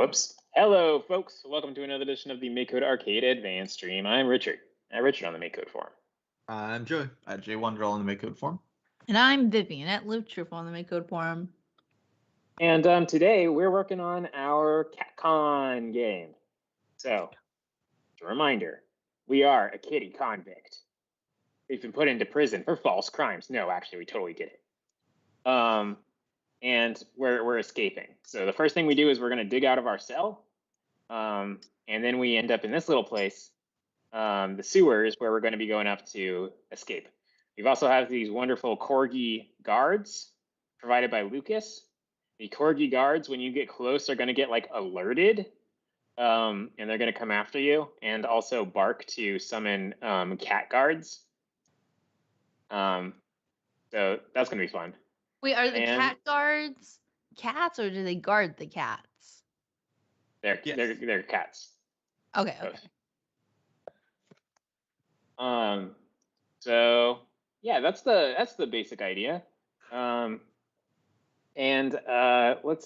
Whoops. Hello, folks. Welcome to another edition of the MakeCode Arcade Advanced stream. I'm Richard. Richard on the MakeCode forum. I'm Joey at J1Draw on the MakeCode forum. And I'm Vivian at LoopTruth on the MakeCode forum. And today we're working on our CatCon game. So, as a reminder, we are a kitty convict. We've been put into prison for false crimes. No, actually, we totally get it. And we're escaping. So the first thing we do is we're going to dig out of our cell. And then we end up in this little place, the sewers, where we're going to be going up to escape. We've also have these wonderful corgi guards provided by Lucas. The corgi guards, when you get close, are going to get like alerted. And they're going to come after you and also bark to summon cat guards. So that's going to be fun. Wait, are the cat guards cats or do they guard the cats? They're cats. Okay. So yeah, that's the basic idea. Let's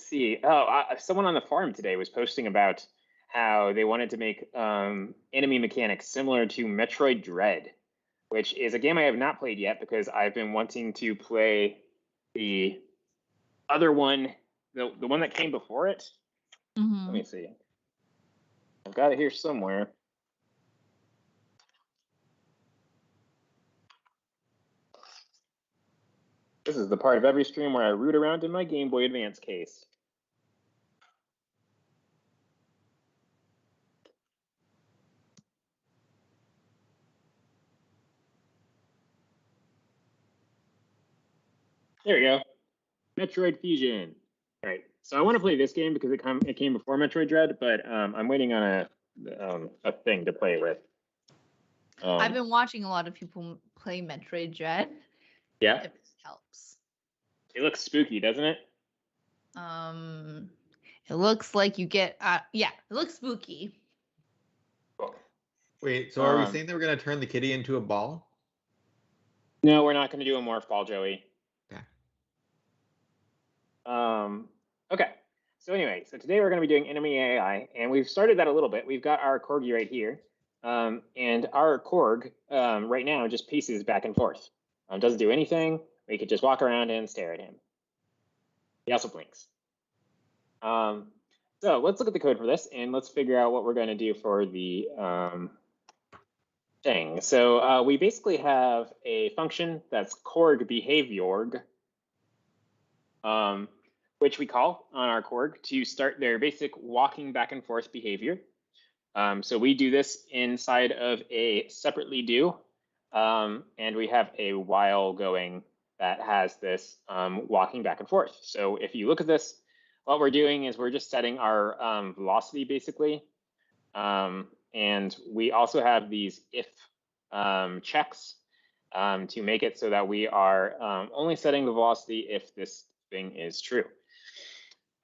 see. Someone on the forum today was posting about how they wanted to make enemy mechanics similar to Metroid Dread, which is a game I have not played yet because I've been wanting to play the other one, the one that came before it. Mm-hmm. Let me see. I've got it here somewhere. This is the part of every stream where I root around in my Game Boy Advance case. There we go. Metroid Fusion. All right. So I want to play this game because it came before Metroid Dread, but I'm waiting on a thing to play it with. I've been watching a lot of people play Metroid Dread. Yeah. If this helps. It looks spooky, doesn't it? It looks like you get it looks spooky. Cool. Wait, so are we saying that we're gonna turn the kitty into a ball? No, we're not gonna do a morph ball, Joey. Okay. So anyway, today we're going to be doing enemy AI, and we've started that a little bit. We've got our corgi right here, and our corg right now just paces back and forth. Doesn't do anything. We could just walk around and stare at him. He also blinks. So let's look at the code for this, and let's figure out what we're going to do for the thing. So we basically have a function that's corg behavior. Which we call on our corg to start their basic walking back and forth behavior. So we do this inside of a separately do, and we have a while going that has this walking back and forth. So if you look at this, what we're doing is we're just setting our velocity basically. And we also have these if checks to make it so that we are only setting the velocity if this thing is true.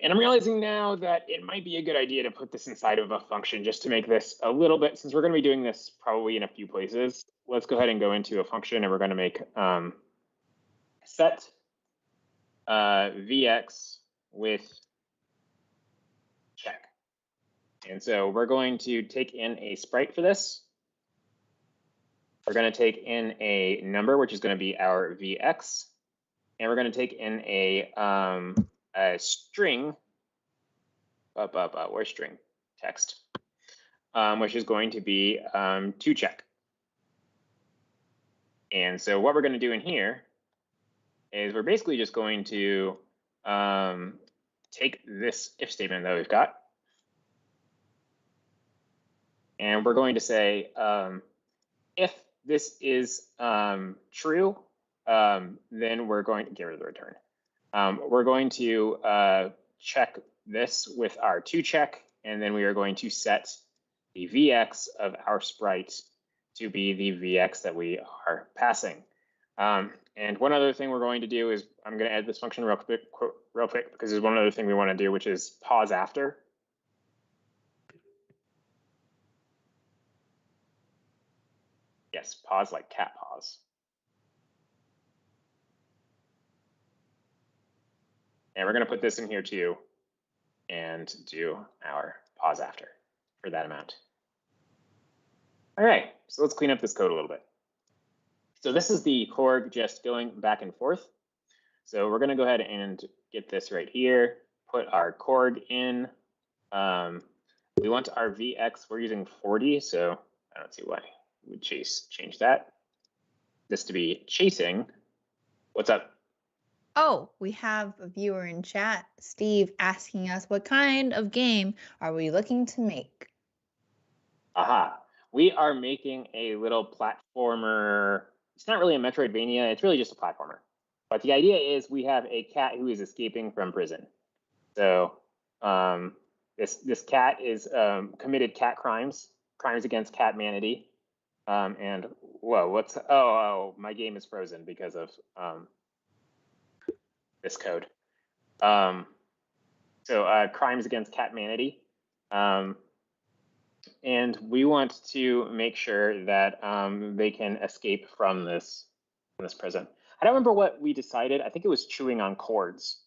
And I'm realizing now that it might be a good idea to put this inside of a function just to make this a little bit, since we're going to be doing this probably in a few places. Let's go ahead and go into a function, and we're going to make set vx with check. And so we're going to take in a sprite for this. We're going to take in a number, which is going to be our vx. And we're going to take in a string, where's string? Text, which is going to be to check. And so what we're going to do in here is we're basically just going to take this if statement that we've got, and we're going to say if this is true, then we're going to get rid of the return. We're going to check this with our to check, and then we are going to set the vx of our sprite to be the vx that we are passing. And one other thing we're going to do is I'm going to add this function real quick because there's one other thing we want to do, which is pause after. Yes, pause like cat pause. And we're going to put this in here too. and do our pause after for that amount. All right, so let's clean up this code a little bit. So this is the corg just going back and forth. So we're going to go ahead and get this right here, put our corg in. We want our VX, we're using 40, so I don't see why we would change that. This to be chasing. What's up? Oh, we have a viewer in chat, Steve, asking us what kind of game are we looking to make? Aha. We are making a little platformer. It's not really a Metroidvania, it's really just a platformer. But the idea is we have a cat who is escaping from prison. So this cat is committed cat crimes against catmanity. And whoa, what's oh, my game is frozen because of this code. So crimes against catmanity. And we want to make sure that they can escape from this prison. I don't remember what we decided. I think it was chewing on cords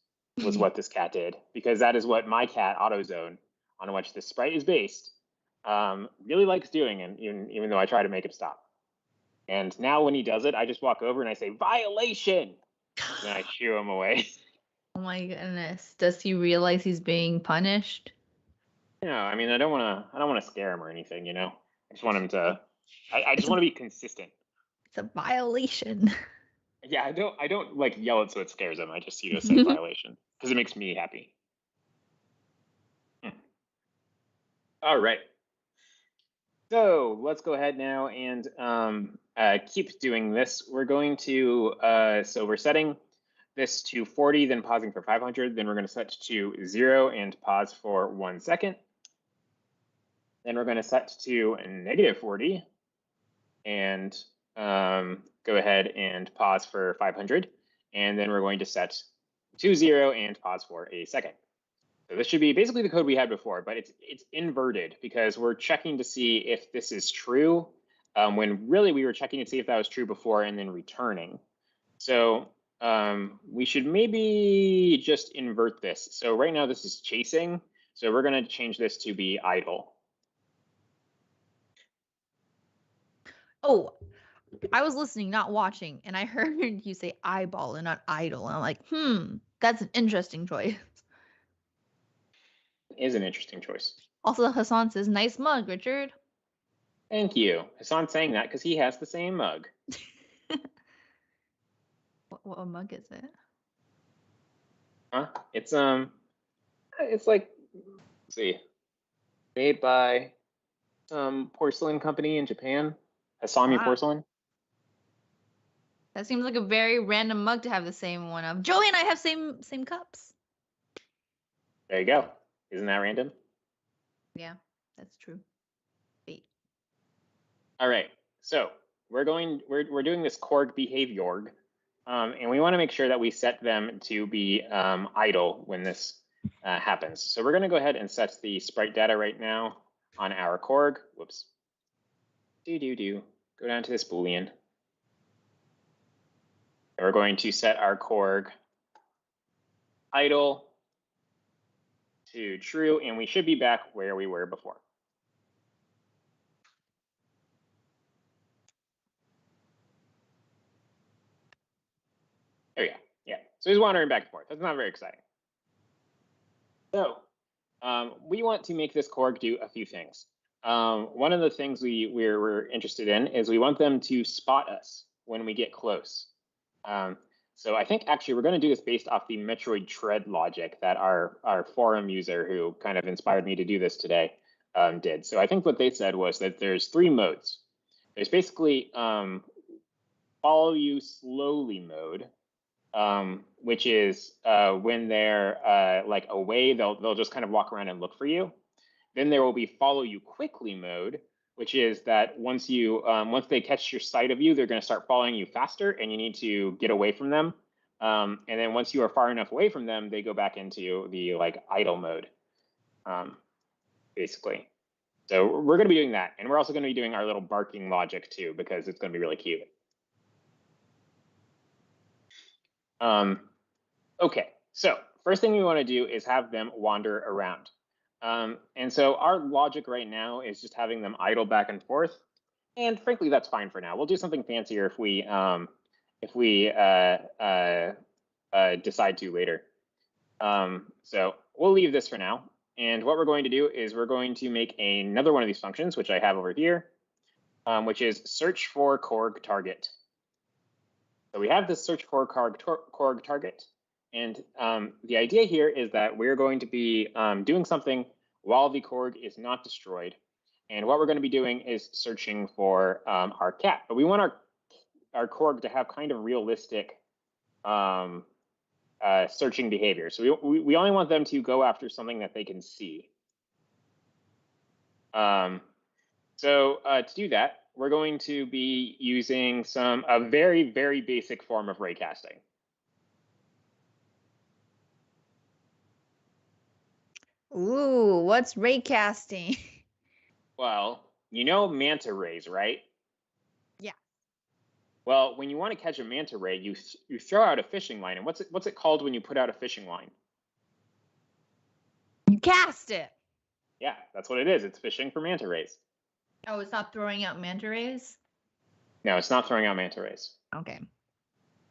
was what this cat did, because that is what my cat, AutoZone, on which this sprite is based, really likes doing, and even though I try to make him stop. And now when he does it, I just walk over and I say, violation! And I shoo him away. Oh my goodness. Does he realize he's being punished? No, I mean, I don't want to scare him or anything, you know? I just want him to, I just want to be consistent. It's a violation. Yeah, I don't like yell it so it scares him. I just say violation because it makes me happy. All right. So let's go ahead now and keep doing this. We're going to, so we're setting this to 40, then pausing for 500. Then we're going to set to 0 and pause for 1 second. Then we're going to set to -40 and go ahead and pause for 500. And then we're going to set to 0 and pause for a second. So this should be basically the code we had before, but it's inverted because we're checking to see if this is true when really we were checking to see if that was true before and then returning. So we should maybe just invert this. So right now this is chasing. So we're going to change this to be idle. Oh, I was listening, not watching, and I heard you say eyeball and not idle. And I'm like, that's an interesting choice. It is an interesting choice. Also, Hassan says, nice mug, Richard. Thank you. Hassan's saying that because he has the same mug. What mug is it? Huh? It's like, let's see, made by some porcelain company in Japan, Hasami Porcelain. That seems like a very random mug to have the same one of. Joey and I have same cups. There you go. Isn't that random? Yeah, that's true. Wait. All right. So we're doing this corg behavior, and we want to make sure that we set them to be idle when this happens. So we're going to go ahead and set the sprite data right now on our corg. Whoops. Go down to this Boolean. And we're going to set our corg idle to true, and we should be back where we were before. There we go. Yeah. So he's wandering back and forth. That's not very exciting. So we want to make this corg do a few things. One of the things we're interested in is we want them to spot us when we get close. So I think actually we're going to do this based off the Metroid tread logic that our forum user who kind of inspired me to do this today did. So I think what they said was that there's 3 modes. There's basically follow you slowly mode, which is when they're like away, they'll just kind of walk around and look for you. Then there will be follow you quickly mode, which is that once they catch your sight of you, they're going to start following you faster, and you need to get away from them. And then once you are far enough away from them, they go back into the like idle mode, basically. So we're going to be doing that, and we're also going to be doing our little barking logic too, because it's going to be really cute. Okay, so first thing we want to do is have them wander around. And so our logic right now is just having them idle back and forth. And frankly, that's fine for now. We'll do something fancier if we decide to later. So we'll leave this for now. And what we're going to do is we're going to make another one of these functions, which I have over here, which is search for corg target. So we have this search for corg target. And the idea here is that we're going to be doing something while the corg is not destroyed. And what we're going to be doing is searching for our cat. But we want our corg to have kind of realistic searching behavior. So we only want them to go after something that they can see. So to do that, we're going to be using a very, very basic form of raycasting. Ooh, what's raycasting? Well, you know manta rays, right? Yeah. Well, when you want to catch a manta ray, you throw out a fishing line. And what's it called when you put out a fishing line? You cast it. Yeah, that's what it is. It's fishing for manta rays. Oh, it's not throwing out manta rays? No, it's not throwing out manta rays. Okay.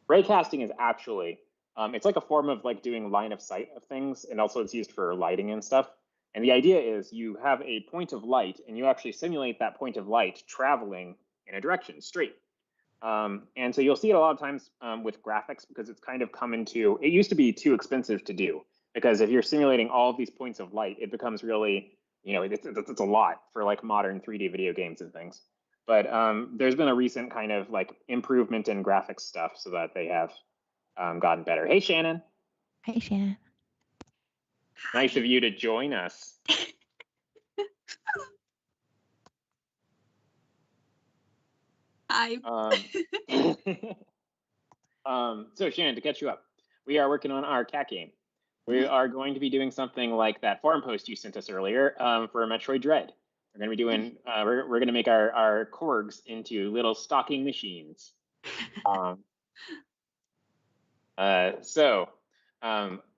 Raycasting is actually, it's like a form of like doing line of sight of things, and also it's used for lighting and stuff. And the idea is you have a point of light, and you actually simulate that point of light traveling in a direction, straight. And so you'll see it a lot of times with graphics, because it's kind of come into, it used to be too expensive to do, because if you're simulating all of these points of light, it becomes really, it's a lot for like modern 3D video games and things. But there's been a recent kind of like improvement in graphics stuff so that they have gotten better. Hey, Shannon. Hey, Shannon. Nice of you to join us. Hi. So Shannon, to catch you up, we are working on our cat game. We are going to be doing something like that forum post you sent us earlier for Metroid Dread. We're going to be doing, we're going to make our corgs into little stalking machines.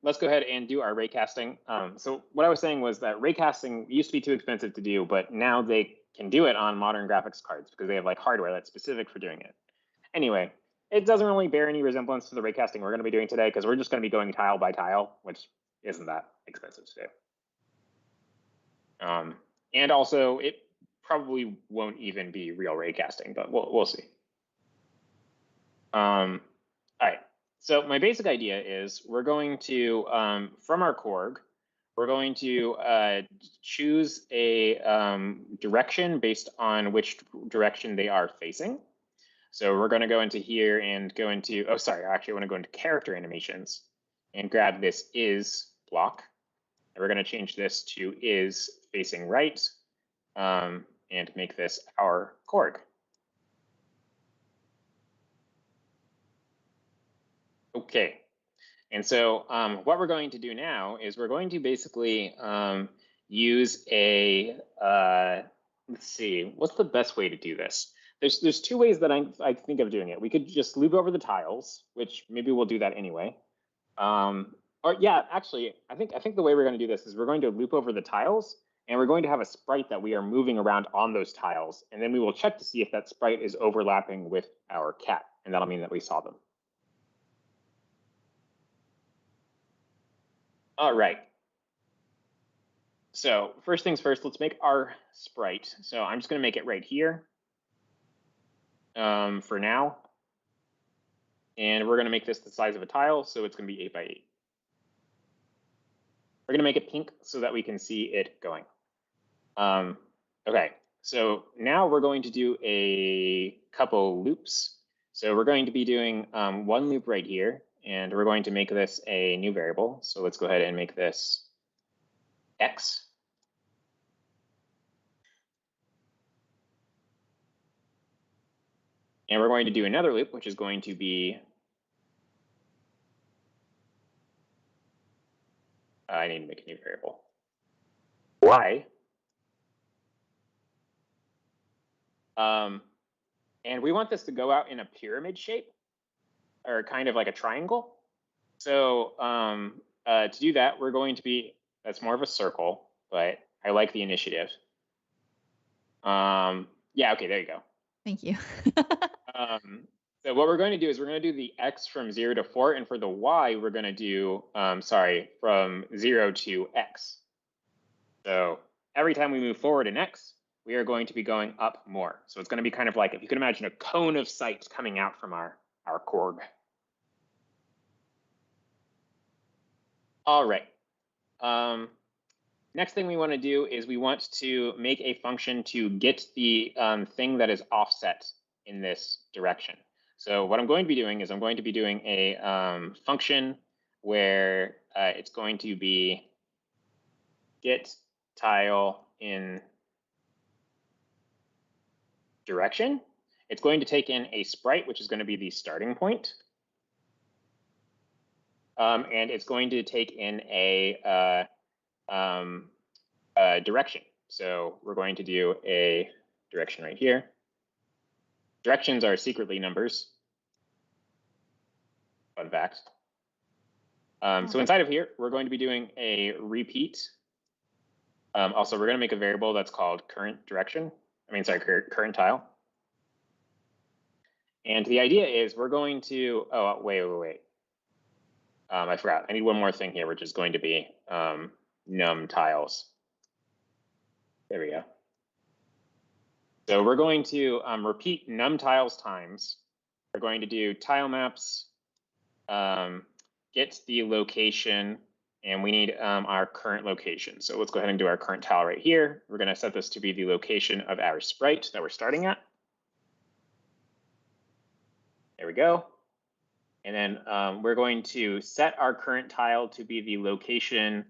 Let's go ahead and do our raycasting. So what I was saying was that raycasting used to be too expensive to do, but now they can do it on modern graphics cards because they have like hardware that's specific for doing it. Anyway, it doesn't really bear any resemblance to the raycasting we're going to be doing today because we're just going to be going tile by tile, which isn't that expensive to do. And also, it probably won't even be real raycasting, but we'll see. All right. So my basic idea is we're going to, from our corg, we're going to choose a direction based on which direction they are facing. So we're going to go into here and go into, oh, sorry, I actually want to go into character animations and grab this is block. And we're going to change this to is facing right and make this our corg. Okay. And so what we're going to do now is we're going to basically use a, let's see, what's the best way to do this? There's two ways that I think of doing it. We could just loop over the tiles, which maybe we'll do that anyway. Or yeah, actually, I think the way we're going to do this is we're going to loop over the tiles, and we're going to have a sprite that we are moving around on those tiles, and then we will check to see if that sprite is overlapping with our cat, and that'll mean that we saw them. All right. So first things first, let's make our sprite. So I'm just going to make it right here for now. And we're going to make this the size of a tile, so it's going to be 8 by 8. We're going to make it pink so that we can see it going. Okay, so now we're going to do a couple loops. So we're going to be doing one loop right here, and we're going to make this a new variable. So let's go ahead and make this x. And we're going to do another loop, which is going to be, I need to make a new variable, y. And we want this to go out in a pyramid shape, or kind of like a triangle. So to do that, we're going to be, that's more of a circle, but I like the initiative. Yeah, okay, there you go. Thank you. So what we're going to do is we're going to do the x from 0 to 4, and for the y, we're going to do, from 0 to x. So every time we move forward in x, we are going to be going up more. So it's going to be kind of like, if you can imagine a cone of sight coming out from our corg. All right. Next thing we want to do is we want to make a function to get the thing that is offset in this direction. So what I'm going to be doing is I'm going to be doing a function where it's going to be get tile in direction. It's going to take in a sprite, which is going to be the starting point. And it's going to take in a direction. So we're going to do a direction right here. Directions are secretly numbers. Fun fact. So inside of here, we're going to be doing a repeat. Also, we're going to make a variable that's called current direction. Current tile. And the idea is we're going to, oh, wait. I forgot. I need one more thing here, which is going to be num tiles. There we go. So we're going to repeat num tiles times. We're going to do tile maps, get the location, and we need our current location. So let's go ahead and do our current tile right here. We're going to set this to be the location of our sprite that we're starting at. There we go. And then we're going to set our current tile to be the location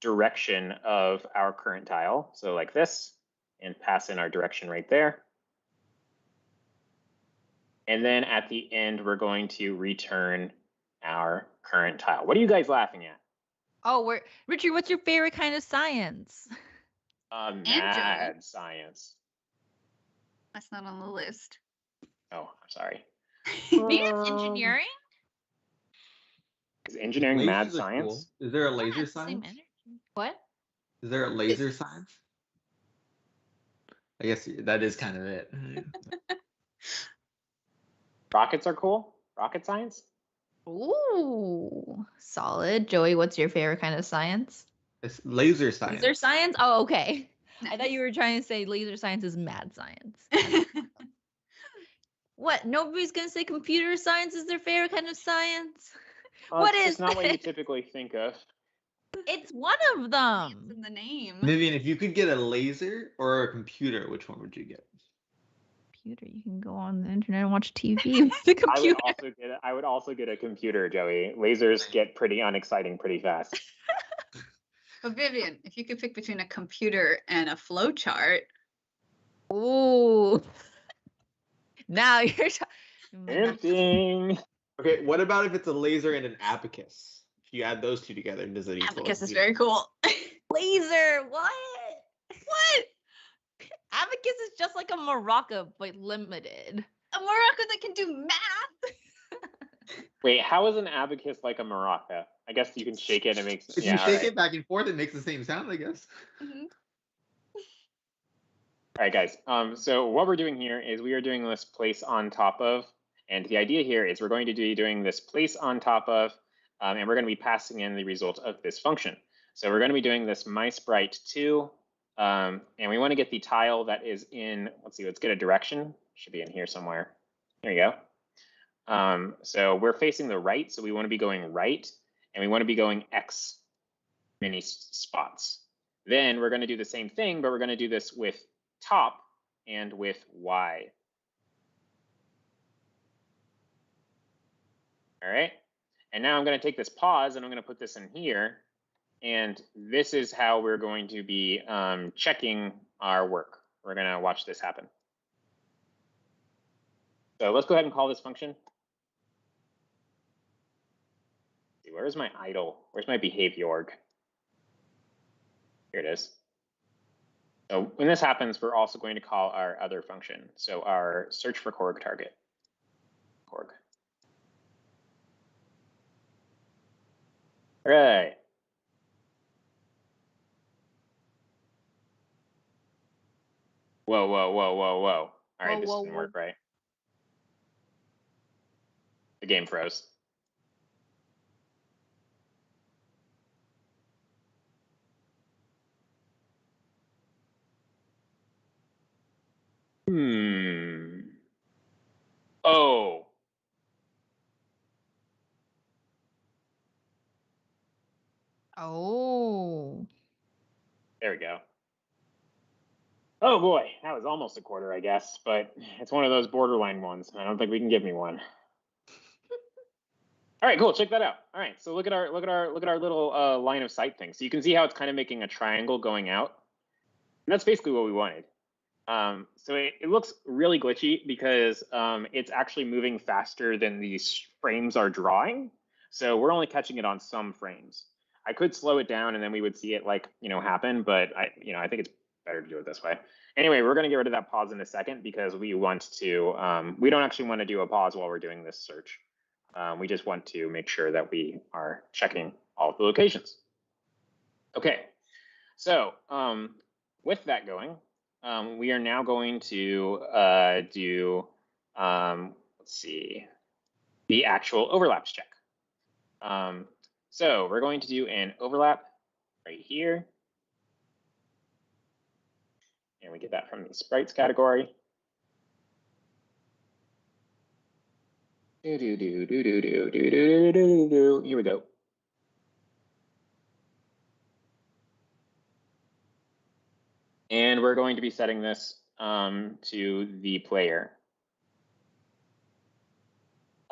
direction of our current tile. So like this, and pass in our direction right there. And then at the end, we're going to return our current tile. What are you guys laughing at? Oh, Richard, what's your favorite kind of science? Mad science. That's not on the list. Oh, I'm sorry. Maybe it's engineering? Is engineering Lasers mad are science? Cool. Is there a laser Yeah, same science? energy. What? Is there a laser science? I guess that is kind of it. Rockets are cool. Rocket science? Ooh, solid. Joey, what's your favorite kind of science? It's laser science. Laser science? Oh, okay. Nice. I thought you were trying to say laser science is mad science. What? Nobody's gonna say computer science is their favorite kind of science? What It's is just not what you it? typically think of. It's one of It's them. in the name. Vivian, if you could get a laser or a computer, which one would you get? Computer. You can go on the internet and watch TV with the computer. I would also get a computer, Joey. Lasers get pretty unexciting pretty fast. But Vivian, if you could pick between a computer and a flow chart. Ooh. Now you're Tempting. Okay, what about if it's a laser and an abacus? If you add those two together, does it equal? Abacus is very cool. laser. What? What? Abacus is just like a maraca, but limited. A maraca that can do math. Wait, how is an abacus like a maraca? I guess you can shake it and it makes. If you shake it back and forth, it makes the same sound, I guess. Mhm. All right, guys. So what we're doing here is we are doing this place on top of, and the idea here is we're going to be doing this place on top of, and we're going to be passing in the result of this function. So we're going to be doing this mysprite2, and we want to get the tile that is in. Let's see. Let's get a direction. Should be in here somewhere. There you go. So we're facing the right, so we want to be going right, and we want to be going X many spots. Then we're going to do the same thing, but we're going to do this with top and with Y. All right. And now I'm going to take this pause and I'm going to put this in here. And this is how we're going to be checking our work. We're going to watch this happen. So let's go ahead and call this function. Where's my idle? Where's my behavior? Here it is. So when this happens, we're also going to call our other function. So our search for corg target. Corg. All right. Whoa, whoa, whoa, whoa, whoa. All right, Whoa, this whoa, didn't whoa. work right. The game froze. Oh. Oh. There we go. Oh boy, that was almost a quarter, I guess, but it's one of those borderline ones. I don't think we can give me one. All right, cool. Check that out. All right, so look at our little line of sight thing. So you can see how it's kind of making a triangle going out, and that's basically what we wanted. So it looks really glitchy because it's actually moving faster than these frames are drawing. So we're only catching it on some frames. I could slow it down and then we would see it like, happen, but I think it's better to do it this way. Anyway, we're going to get rid of that pause in a second because we want to, we don't actually want to do a pause while we're doing this search. We just want to make sure that we are checking all of the locations. Okay, so with that going, we are now going to do, let's see, the actual overlaps check. So we're going to do an overlap right here. And we get that from the sprites category. Here we go. And we're going to be setting this to the player.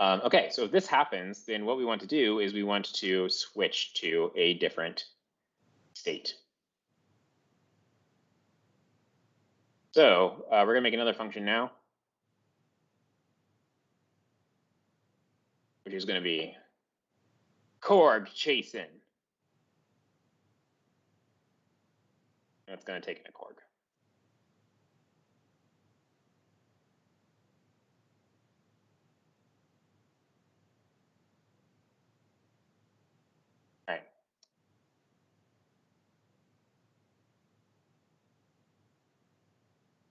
Okay, so if this happens, then what we want to do is we want to switch to a different state. So we're going to make another function now, which is going to be corg chasing. That's going to take in a corg. All right.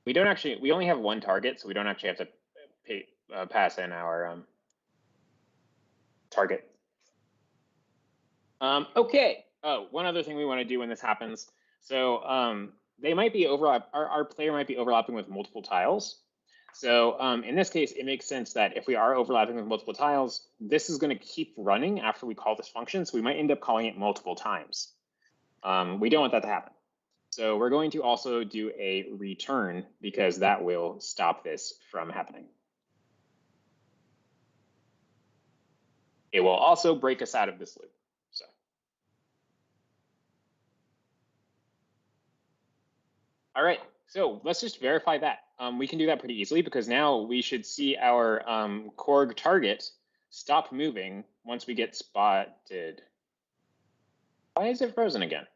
We only have one target, so we don't actually have to pass in our target. Okay. Oh, one other thing we want to do when this happens. So they might be our player might be overlapping with multiple tiles. So in this case, it makes sense that if we are overlapping with multiple tiles, this is going to keep running after we call this function. So we might end up calling it multiple times. We don't want that to happen. So we're going to also do a return because that will stop this from happening. It will also break us out of this loop. So. All right, so let's just verify that. We can do that pretty easily because now we should see our corg target stop moving once we get spotted. Why is it frozen again?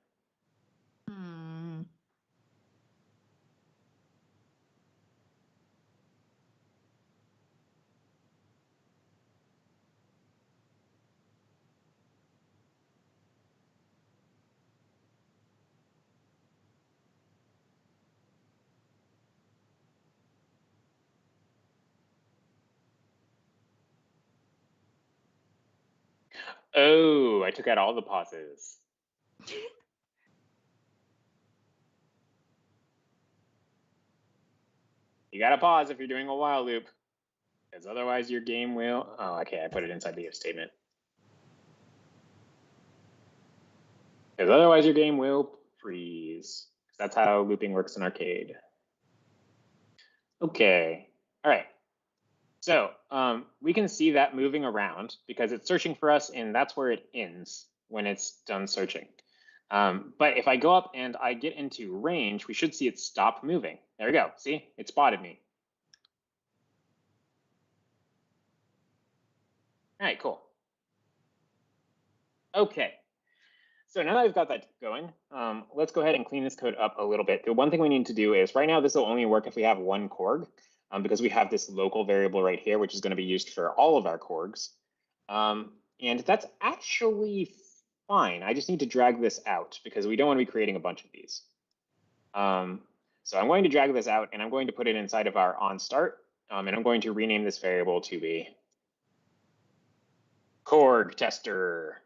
Oh, I took out all the pauses. You gotta pause if you're doing a while loop, because otherwise your game will. Oh, okay, I put it inside the if statement. Because otherwise your game will freeze. That's how looping works in arcade. Okay, all right. So we can see that moving around because it's searching for us, and that's where it ends when it's done searching. But if I go up and I get into range, we should see it stop moving. There we go. See, it spotted me. All right, cool. Okay. So now that I've got that going, let's go ahead and clean this code up a little bit. The one thing we need to do is right now, this will only work if we have one corg, because we have this local variable right here, which is going to be used for all of our corgs. And that's actually fine. I just need to drag this out because we don't want to be creating a bunch of these. So I'm going to drag this out and I'm going to put it inside of our onStart. And I'm going to rename this variable to be corg tester.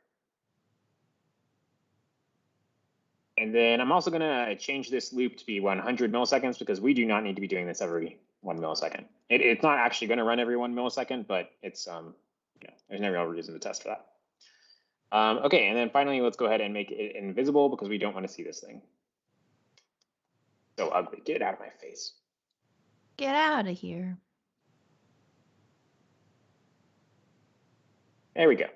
And then I'm also going to change this loop to be 100 milliseconds because we do not need to be doing this every 1 millisecond. It's not actually going to run every 1 millisecond, but it's there's no real reason to test for that. Okay, and then finally, let's go ahead and make it invisible because we don't want to see this thing. So ugly. Get it out of my face. Get out of here. There we go.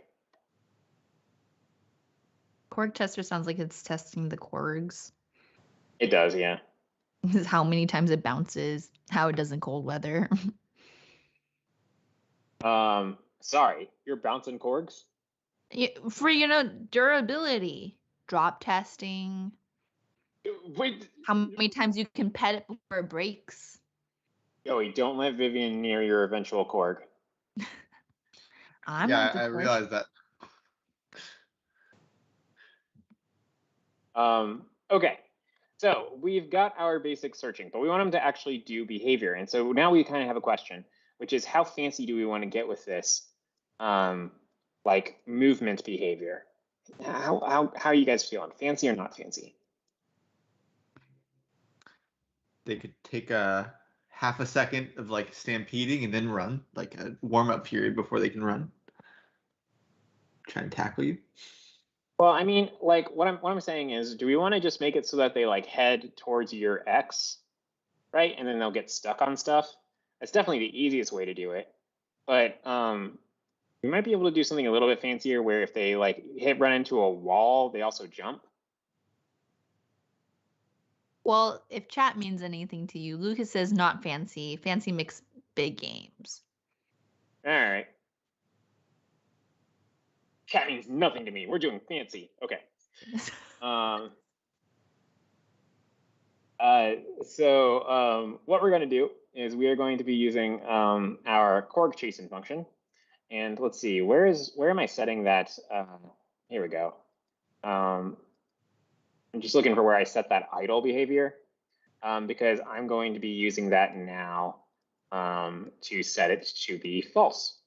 Corg tester sounds like it's testing the corgs. It does, yeah. How many times it bounces, how it does in cold weather. Sorry, you're bouncing corgs? For, durability, drop testing, Wait. how many times you can pet it before it breaks. Joey, don't let Vivian near your eventual corg. I'm Yeah, not the I corg. realized that. Okay, so we've got our basic searching, but we want them to actually do behavior. And so now we kind of have a question, which is how fancy do we want to get with this, like movement behavior? How are you guys feeling? Fancy or not fancy? They could take a half a second of like stampeding and then run, like a warm-up period before they can run. Try and tackle you. Well, I mean, like what I'm saying is, do we want to just make it so that they like head towards your X, right? And then they'll get stuck on stuff. That's definitely the easiest way to do it. But we might be able to do something a little bit fancier where if they like run into a wall, they also jump. Well, if chat means anything to you, Lucas says not fancy. Fancy makes big games. All right. Chat means nothing to me. We're doing fancy. Okay. So what we're going to do is we are going to be using our corg chasing function. And let's see, where am I setting that? Here we go. I'm just looking for where I set that idle behavior because I'm going to be using that now to set it to be false.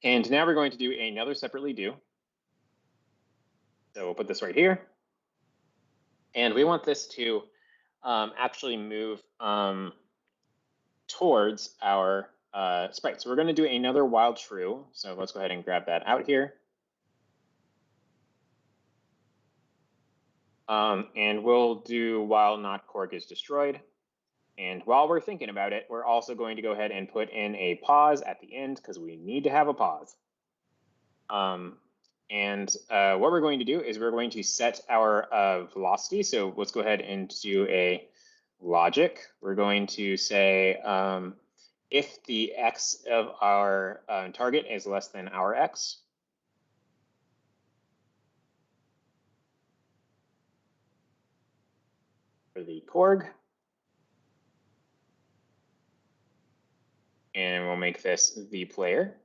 And now we're going to do another separately do. So we'll put this right here. And we want this to actually move towards our sprite. So we're going to do another while true. So let's go ahead and grab that out here. And we'll do while not corg is destroyed. And while we're thinking about it, we're also going to go ahead and put in a pause at the end because we need to have a pause. And what we're going to do is we're going to set our velocity. So let's go ahead and do a logic. We're going to say if the x of our target is less than our x, for the corg, and we'll make this the player.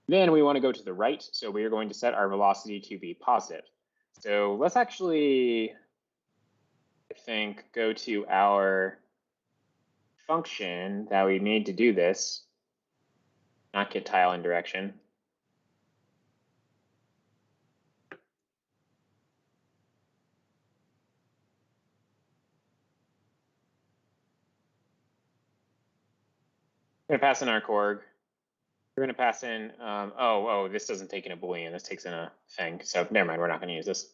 Then we want to go to the right, so we are going to set our velocity to be positive. So let's actually, I think, go to our function that we made to do this, not get tile in direction. We're going to pass in our corg. We're going to pass in, this doesn't take in a Boolean, this takes in a thing. So never mind, we're not going to use this.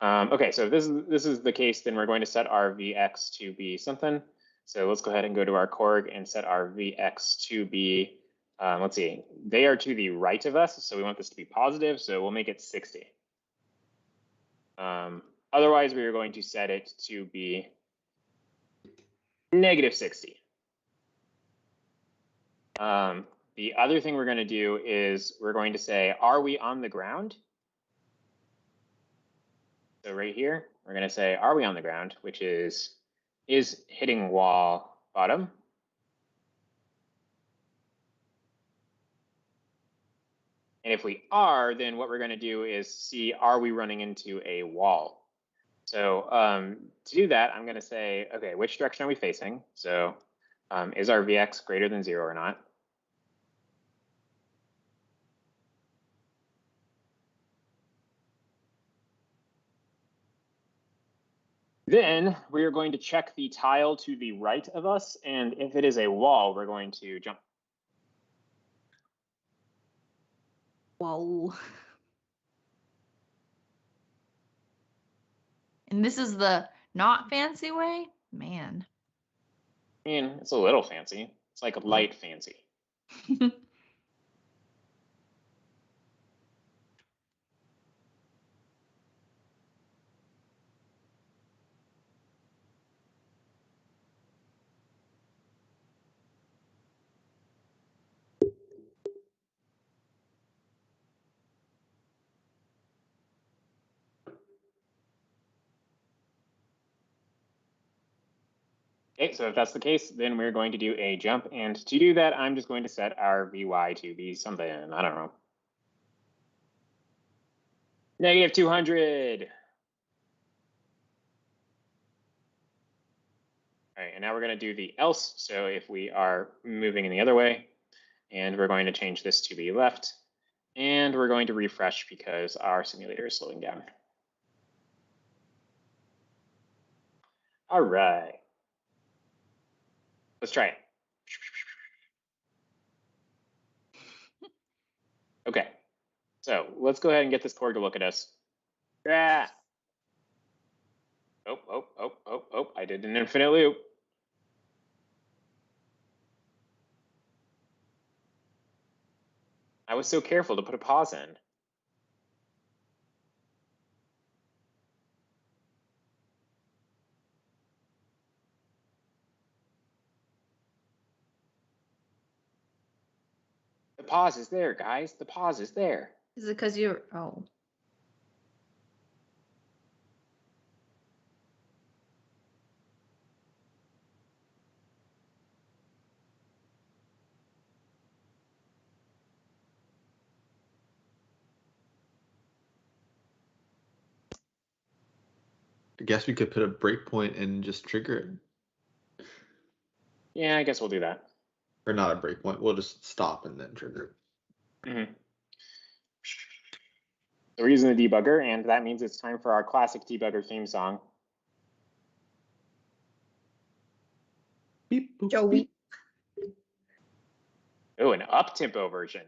Okay, so if this is the case, then we're going to set our Vx to be something. So let's go ahead and go to our corg and set our Vx to be, let's see, they are to the right of us. So we want this to be positive. So we'll make it 60. Otherwise, we are going to set it to be negative 60. The other thing we're going to do is we're going to say, are we on the ground? So right here, we're going to say, are we on the ground, which is hitting wall bottom. And if we are, then what we're going to do is see, are we running into a wall? So to do that, I'm going to say, okay, which direction are we facing? So is our Vx greater than 0 or not? Then we are going to check the tile to the right of us, and if it is a wall, we're going to jump. Whoa. And this is the not fancy way? Man. I mean, it's a little fancy. It's like light fancy. Okay, so if that's the case, then we're going to do a jump. And to do that, I'm just going to set our Vy to be something, I don't know. Negative 200. All right, and now we're going to do the else. So if we are moving in the other way, and we're going to change this to the left, and we're going to refresh because our simulator is slowing down. All right. Let's try it. Okay, so let's go ahead and get this cord to look at us. Yeah. Oh, I did an infinite loop. I was so careful to put a pause in. The pause is there, guys. The pause is there. Is it because you're, oh. I guess we could put a breakpoint and just trigger it. Yeah, I guess we'll do that. Or not a breakpoint. We'll just stop and then trigger it. Mm-hmm. So we're using the debugger, and that means it's time for our classic debugger theme song. Beep, boop, Joey. beep. Oh, an up-tempo version.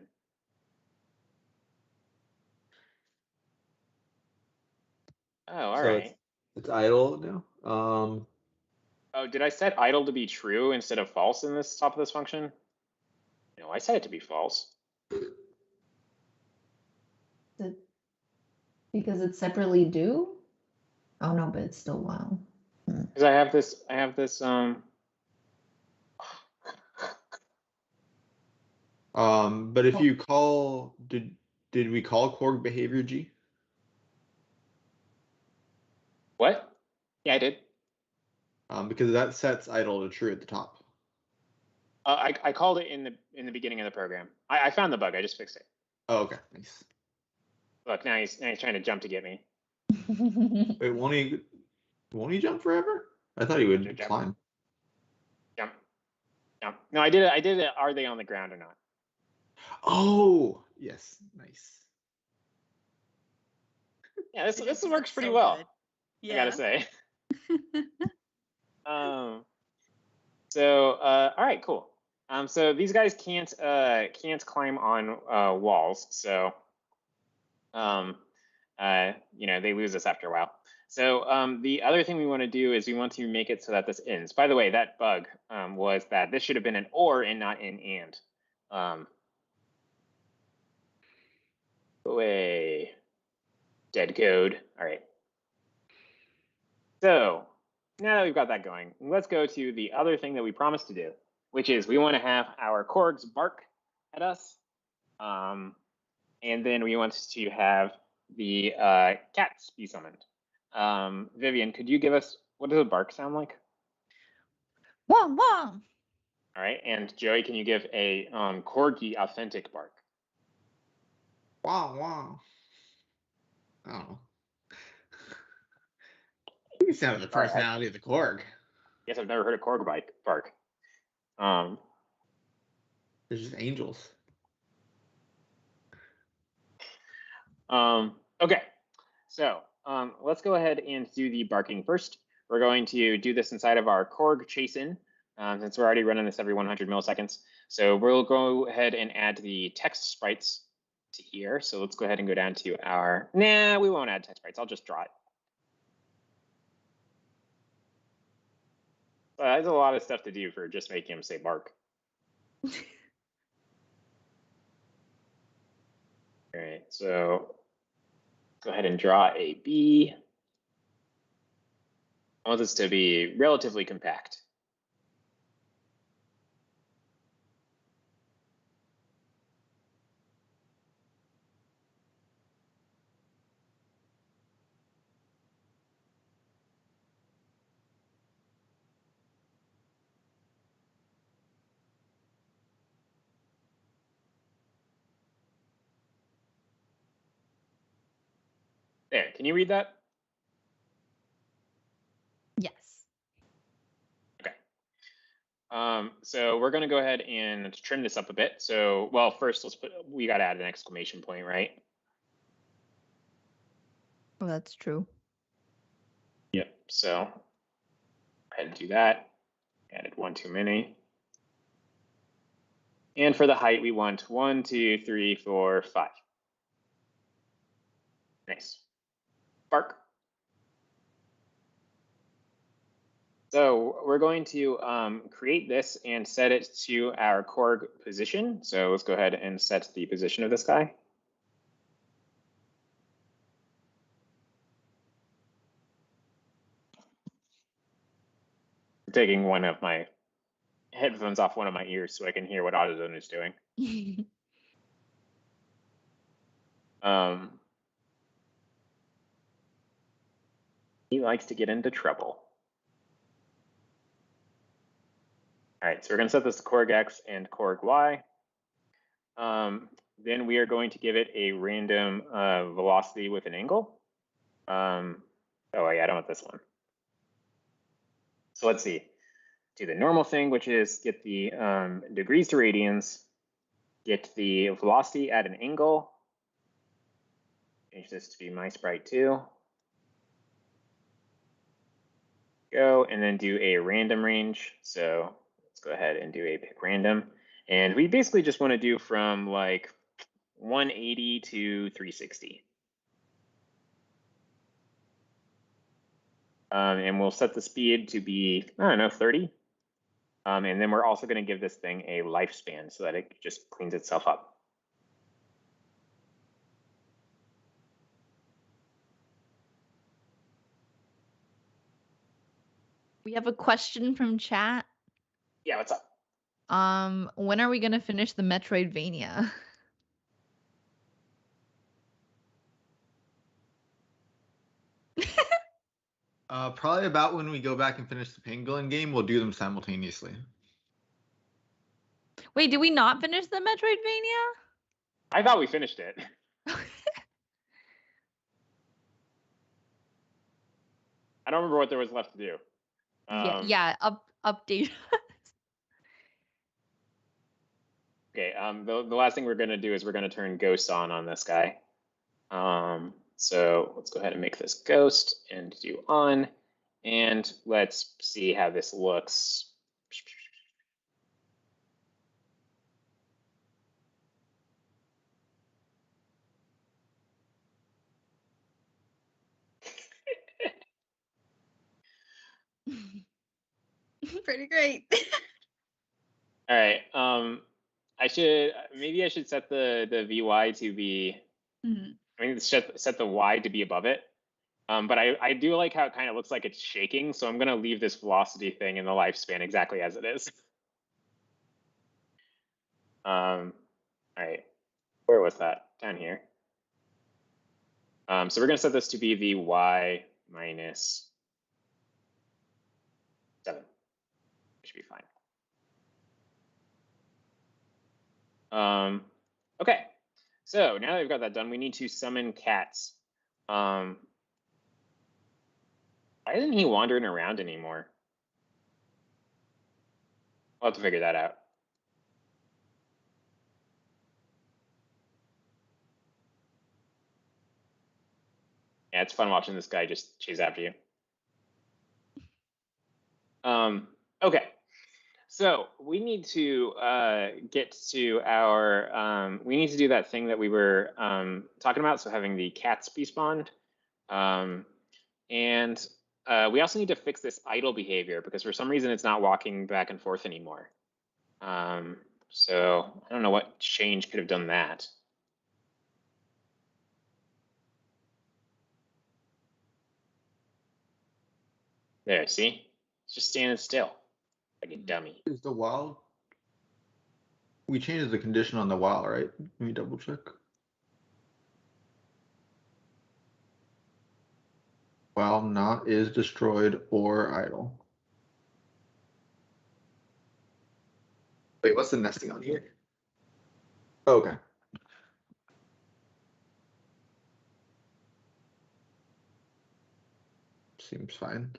Oh, all So right. It's idle now. Oh, did I set idle to be true instead of false in this top of this function? No, I set it to be false. Because it's separately due? Oh no, but it's still while. Because I have this but if you call, did we call corg behavior G? What? Yeah, I did. Because that sets idle to true at the top. I called it in the beginning of the program. I found the bug. I just fixed it. Oh, okay, nice. Look, now he's trying to jump to get me. Wait, won't he jump forever? I thought he would Jump. climb. Jump. No, I did it. Are they on the ground or not? Oh, yes, nice. Yeah, this This works is pretty so well. good. I gotta say. All right, cool. So these guys can't climb on walls, so they lose us after a while. So the other thing we want to do is we want to make it so that this ends. By the way, that bug was that this should have been an or and not an and. Go away. Dead code. All right. So now that we've got that going, let's go to the other thing that we promised to do, which is we want to have our corgs bark at us. And then we want to have the cats be summoned. Vivian, could you give us, what does a bark sound like? Wong wong. All right, and Joey, can you give a corgi authentic bark? Wow, wow. I don't know. You can sound the personality of the Korg. Guess I've never heard a corgi bark. They're just angels. Okay, so let's go ahead and do the barking first. We're going to do this inside of our corg chase-in, since we're already running this every 100 milliseconds. So we'll go ahead and add the text sprites to here. So let's go ahead and go down to our, nah, we won't add text sprites. I'll just draw it. There's a lot of stuff to do for just making him say bark. All right, so go ahead and draw a bee. I want this to be relatively compact. There, can you read that? Yes. Okay. So we're going to go ahead and trim this up a bit. So, well, first we got to add an exclamation point, right? Well, that's true. Yep. So go ahead and do that. Added one too many. And for the height, we want 1, 2, 3, 4, 5. Nice. Bark. So we're going to create this and set it to our corg position. So let's go ahead and set the position of this guy. I'm taking one of my headphones off one of my ears so I can hear what AutoZone is doing. He likes to get into trouble. All right, so we're going to set this to corg X and corg Y. Then we are going to give it a random velocity with an angle. Oh, yeah, I don't want this one. So let's see. Do the normal thing, which is get the degrees to radians, get the velocity at an angle. Change this to be my sprite too. Go, and then do a random range. So let's go ahead and do a pick random. And we basically just want to do from like 180 to 360. And we'll set the speed to be, I don't know, 30. And then we're also going to give this thing a lifespan so that it just cleans itself up. We have a question from chat. Yeah, what's up? When are we gonna finish the Metroidvania? Probably about when we go back and finish the Pangolin game, we'll do them simultaneously. Wait, did we not finish the Metroidvania? I thought we finished it. I don't remember what there was left to do. Yeah, update. Okay, the last thing we're going to do is we're going to turn ghosts on this guy. So let's go ahead and make this ghost and do on, and let's see how this looks. Pretty great. All right. Maybe I should set the VY to be. Mhm. I mean, set the Y to be above it. But I do like how it kind of looks like it's shaking, so I'm gonna leave this velocity thing in the lifespan exactly as it is. All right, where was that? Down here. So we're gonna set this to be the Y minus 7. Should be fine. Okay, So now that we've got that done, we need to summon cats. Why isn't he wandering around anymore? We'll have to figure that out. Yeah, it's fun watching this guy just chase after you. Okay, so we need to get to our, we need to do that thing that we were talking about, so having the cats be spawned. And we also need to fix this idle behavior because for some reason it's not walking back and forth anymore. So I don't know what change could have done that. There, see? It's just standing still like a dummy. Is the while? We changed the condition on the while, right? Let me double check. While not is destroyed or idle. Wait, what's the nesting on here? Oh, okay. Seems fine.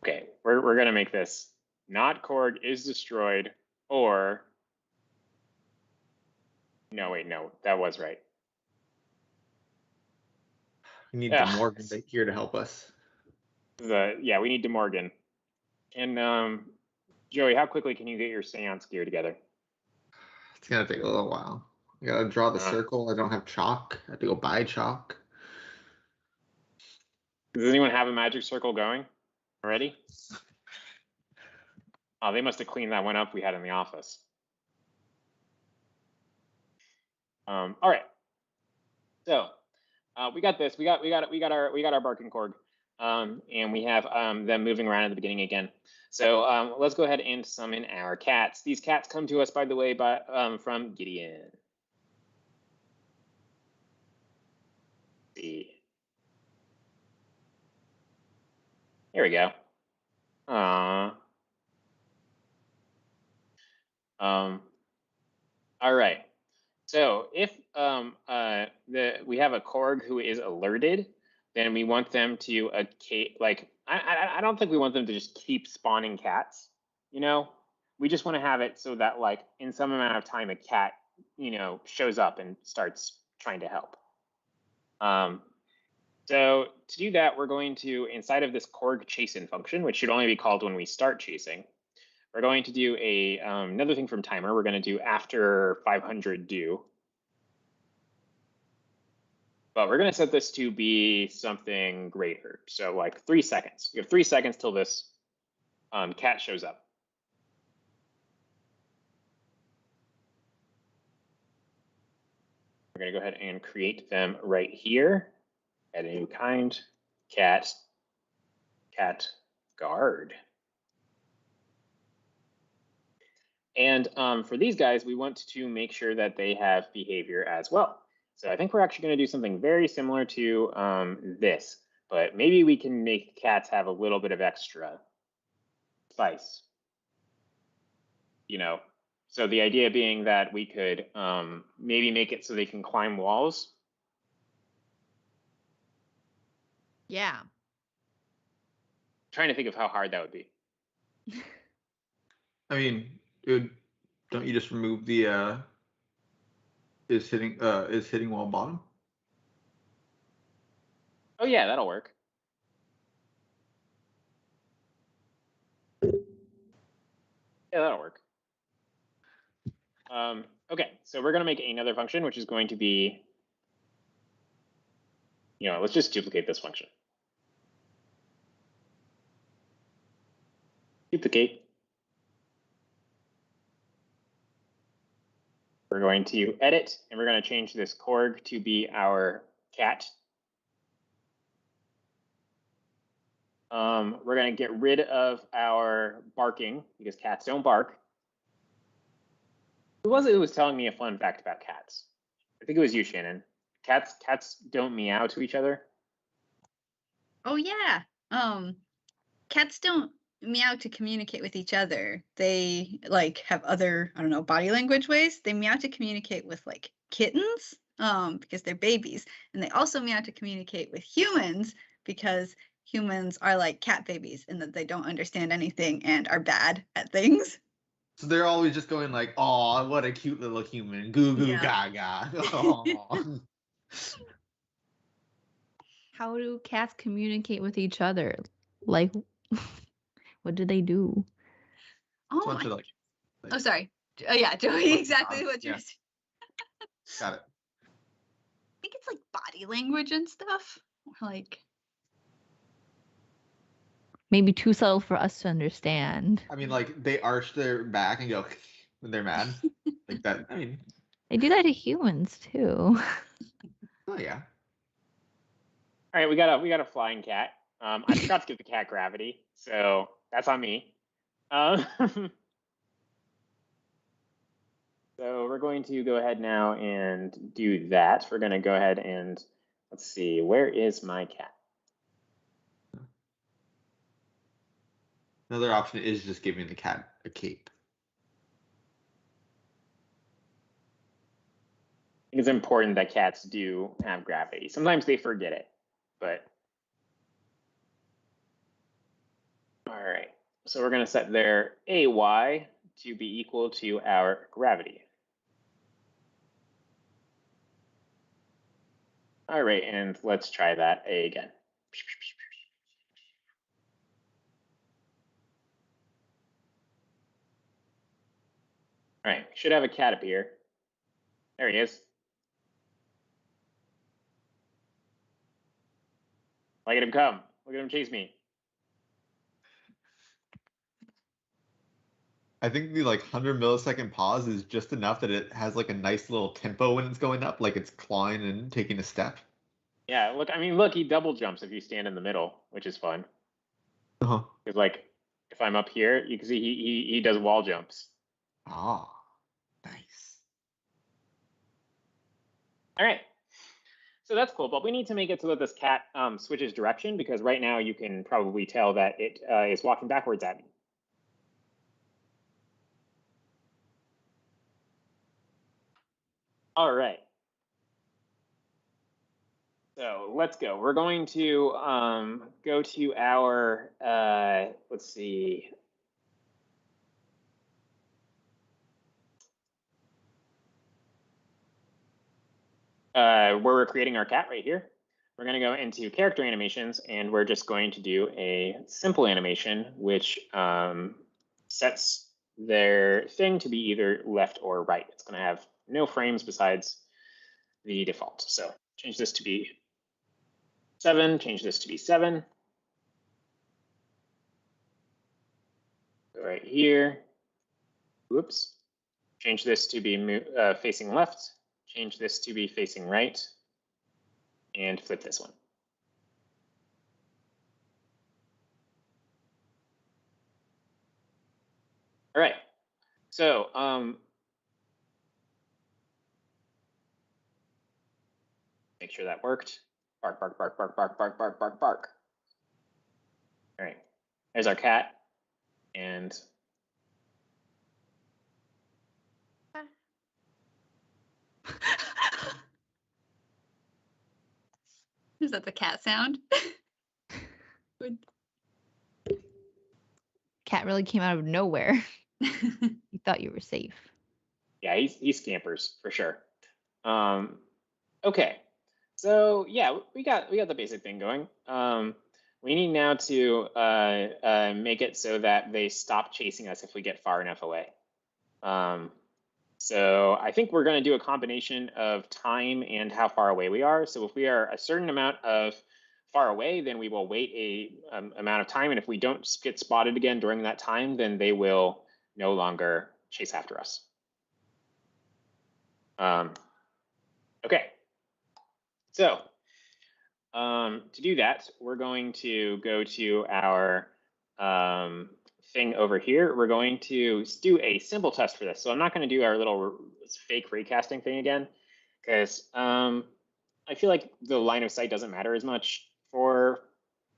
Okay, we're gonna make this not corg is destroyed or no, wait, no, that was right. We need Yeah. the Morgan here to help us. Yeah, we need De Morgan. And Joey, how quickly can you get your seance gear together? It's gonna take a little while. I gotta draw the circle. I don't have chalk. I have to go buy chalk. Does anyone have a magic circle going already? Oh, they must have cleaned that one up we had in the office. All right. So we got this. We got our barking corg, and we have them moving around at the beginning again. So let's go ahead and summon our cats. These cats come to us, by the way, from Gideon. Let's see. Here we go. All right. So if we have a corg who is alerted, then we want them to I don't think we want them to just keep spawning cats. You know, we just want to have it so that like in some amount of time a cat shows up and starts trying to help. So to do that, we're going to, inside of this corg chasin function, which should only be called when we start chasing, we're going to do another thing from timer. We're going to do after 500 do. But we're going to set this to be something greater. So like 3 seconds. You have 3 seconds till this cat shows up. We're going to go ahead and create them right here. Add a new kind, cat guard. And for these guys, we want to make sure that they have behavior as well. So I think we're actually going to do something very similar to this, but maybe we can make cats have a little bit of extra spice. So the idea being that we could maybe make it so they can climb walls. Yeah. Trying to think of how hard that would be. I mean, dude, don't you just remove the is hitting wall bottom? Oh yeah, that'll work. Yeah, that'll work. Okay, so we're going to make another function, which is going to be, let's just duplicate this function. Duplicate. We're going to edit, and we're going to change this corg to be our cat. We're going to get rid of our barking because cats don't bark. Who was it who was telling me a fun fact about cats? I think it was you, Shannon. Cats don't meow to each other. Oh yeah. Cats don't meow to communicate with each other. They like have other, I don't know, body language ways. They meow to communicate with like kittens, because they're babies. And they also meow to communicate with humans because humans are like cat babies in that they don't understand anything and are bad at things. So they're always just going like, "Oh, what a cute little human, goo goo Yeah. gaga." Aw. How do cats communicate with each other? Like, what do they do? It's a Oh, bunch of like, oh, sorry. Oh, yeah, Joey, What's exactly that? what you're Yeah. saying. Got it. I think it's like body language and stuff. Like, Maybe too subtle for us to understand. I mean, like they arch their back and go when they're mad, like that. I mean, They do that to humans too. oh yeah. All right, we got a flying cat. I forgot to give the cat gravity, so that's on me. So we're going to go ahead now and do that. We're going to go ahead and let's see, where is my cat? Another option is just giving the cat a cape. I think it's important that cats do have gravity. Sometimes they forget it, but all right. So we're going to set their AY to be equal to our gravity. All right, and let's try that again. All right, should have a cat appear. There he is. Look at him come. Look at him chase me. I think the like 100 millisecond pause is just enough that it has like a nice little tempo when it's going up, like it's clawing and taking a step. Yeah, look, I mean, look, he double jumps if you stand in the middle, which is fun. Uh-huh. Because like, if I'm up here, you can see he does wall jumps. Ah, nice. All right. So that's cool, but we need to make it so that this cat switches direction, because right now you can probably tell that it is walking backwards at me. All right. So let's go. We're going to go to our, let's see. Where we're creating our cat right here. We're going to go into character animations, and we're just going to do a simple animation, which sets their thing to be either left or right. It's going to have no frames besides the default. So change this to be 7, change this to be 7. Go right here. Whoops. Change this to be facing left. Change this to be facing right. And flip this one. All right. So make sure that worked. Bark, bark, bark, bark, bark, bark, bark, bark, bark. All right. There's our cat. And is that the cat sound? Good. Cat really came out of nowhere. You thought you were safe. yeah, he scampers for sure. Okay. So yeah, we got the basic thing going. We need now to make it so that they stop chasing us if we get far enough away. So I think we're going to do a combination of time and how far away we are. So if we are a certain amount of far away, then we will wait a amount of time. And if we don't get spotted again during that time, then they will no longer chase after us. Okay. So to do that, we're going to go to our thing over here. We're going to do a simple test for this. So I'm not going to do our little fake raycasting thing again, because I feel like the line of sight doesn't matter as much for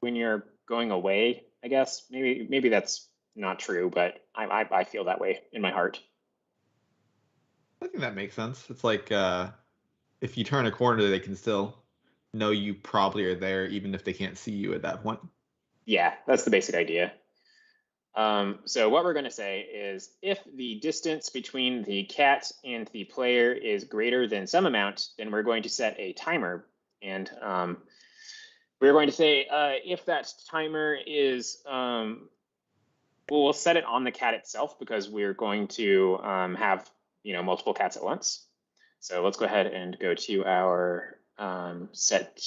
when you're going away I guess. Maybe that's not true, but I feel that way in my heart. I think that makes sense. It's like if you turn a corner, they can still know you probably are there, even if they can't see you at that point. Yeah, that's the basic idea. So what we're going to say is if the distance between the cat and the player is greater than some amount, then we're going to set a timer. And we're going to say if that timer is, we'll set it on the cat itself because we're going to have multiple cats at once. So let's go ahead and go to our set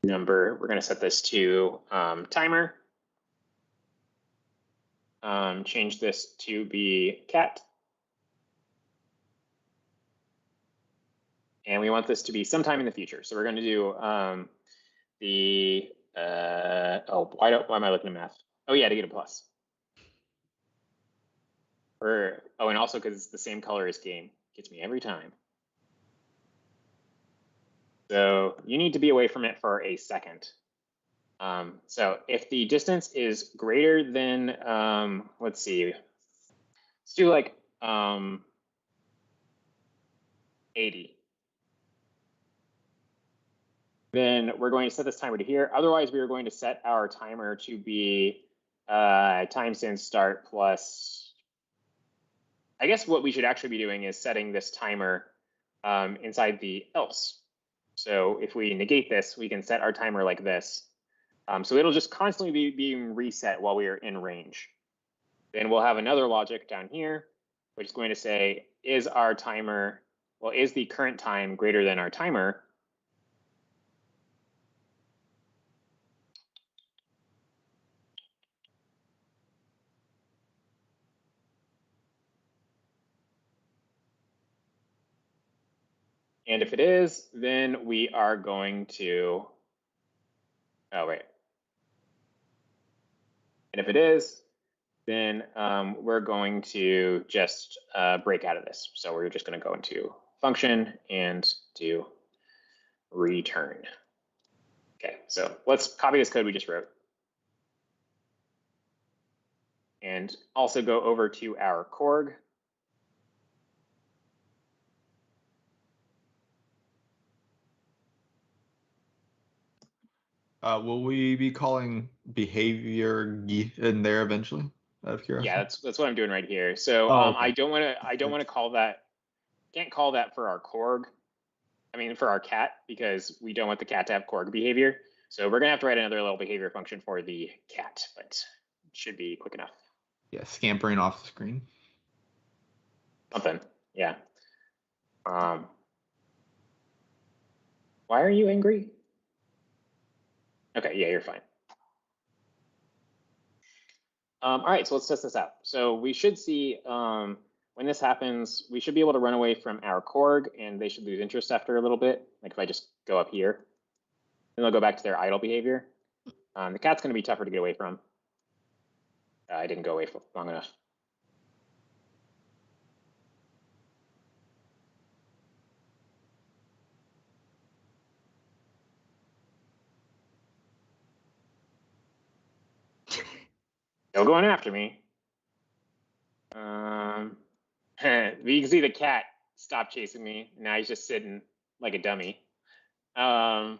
number. We're going to set this to timer. Change this to be cat. And we want this to be sometime in the future. So we're going to do why am I looking at math? Oh yeah, to get a plus. And also because it's the same color as game. Gets me every time. So you need to be away from it for a second. So if the distance is greater than, let's see, let's do like 80. Then we're going to set this timer to here. Otherwise, we are going to set our timer to be time since start plus. I guess what we should actually be doing is setting this timer inside the else. So if we negate this, we can set our timer like this. So it'll just constantly be being reset while we are in range. Then we'll have another logic down here, which is going to say, is the current time greater than our timer? And if it is, then we are going to, and if it is, then we're going to just break out of this. So we're just going to go into function and do return. Okay, so let's copy this code we just wrote. And also go over to our corg. Will we be calling behavior in there eventually? Out of curiosity. Yeah, that's what I'm doing right here. So okay. I don't want to call that. Can't call that for our corg. I mean, for our cat, because we don't want the cat to have corg behavior. So we're gonna have to write another little behavior function for the cat, but it should be quick enough. Yeah, scampering off the screen. Something. Yeah. Why are you angry? Okay, yeah, you're fine. All right, so let's test this out. So we should see when this happens, we should be able to run away from our corg, and they should lose interest after a little bit. Like if I just go up here, then they'll go back to their idle behavior. The cat's going to be tougher to get away from. I didn't go away for long enough. Still going after me. You can see the cat stopped chasing me. Now he's just sitting like a dummy. Why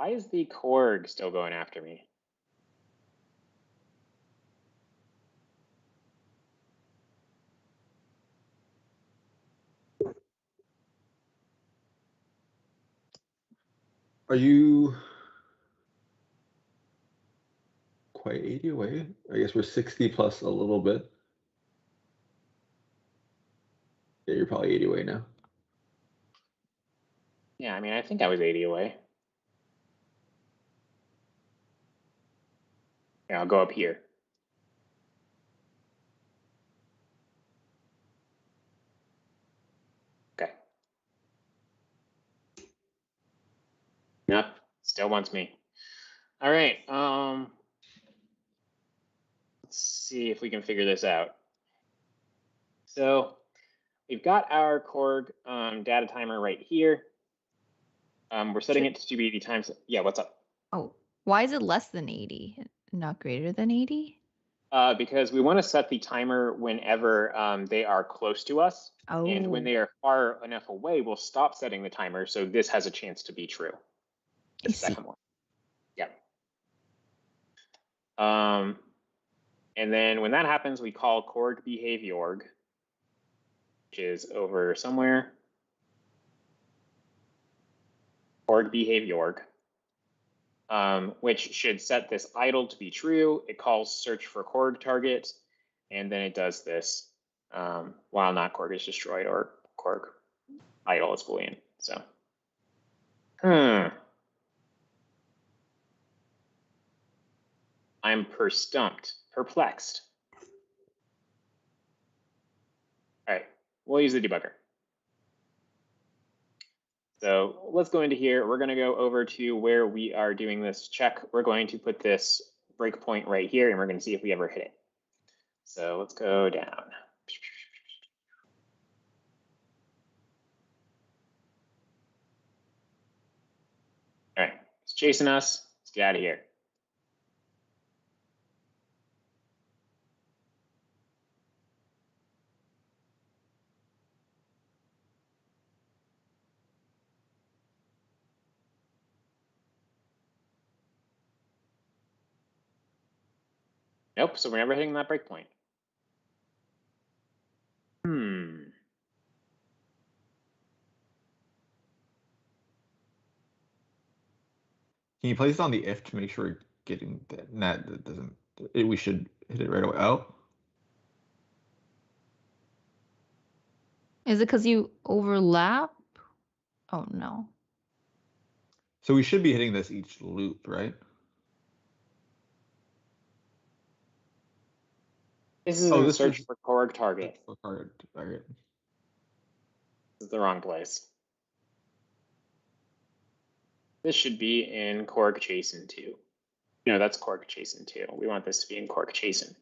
is the corg still going after me? Are you quite 80 away? I guess we're 60 plus a little bit. Yeah, you're probably 80 away now. Yeah, I mean, I think I was 80 away. Yeah, I'll go up here. Okay. Nope, still wants me. All right. Let's see if we can figure this out. So we've got our corg data timer right here. We're setting it to be the times. Yeah, what's up? Oh, Why is it less than 80, not greater than 80? Because we want to set the timer whenever they are close to us. And when Oh. they are far enough away, we'll stop setting the timer. So this has a chance to be true. The I see. second one. Yeah. And then when that happens, we call corg behavior, which is over somewhere. Corg behavior, which should set this idle to be true. It calls search for corg target, and then it does this while not corg is destroyed or corg idle is Boolean. So, I'm perplexed. All right, we'll use the debugger. So let's go into here. We're going to go over to where we are doing this check. We're going to put this breakpoint right here, and we're going to see if we ever hit it. So let's go down. All right, it's chasing us. Let's get out of here. Nope, so we're never hitting that breakpoint. Can you place it on the if to make sure we're getting that doesn't, we should hit it right away. Oh. Is it because you overlap? Oh, no. So we should be hitting this each loop, right? This is in search for corg target. For corg target. This is the wrong place. This should be in corg chasin 2. No, that's corg chasin 2. We want this to be in corg chasin.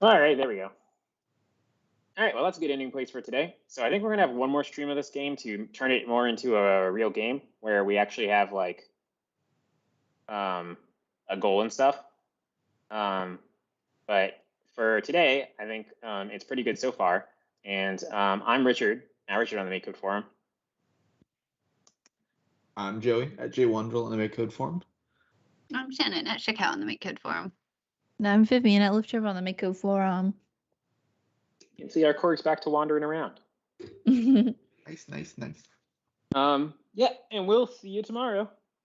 All right, there we go. All right, well, that's a good ending place for today. So I think we're going to have one more stream of this game to turn it more into a real game where we actually have like a goal and stuff. But for today, I think it's pretty good so far. And I'm Richard, Richard on the MakeCode forum. I'm Joey at J1ville on the MakeCode forum. I'm Shannon at Checkout on the MakeCode forum. And I'm Vivian at LiftTrip on the MakeCode forum. You can see our corg's back to wandering around. Nice. Yeah, and we'll see you tomorrow.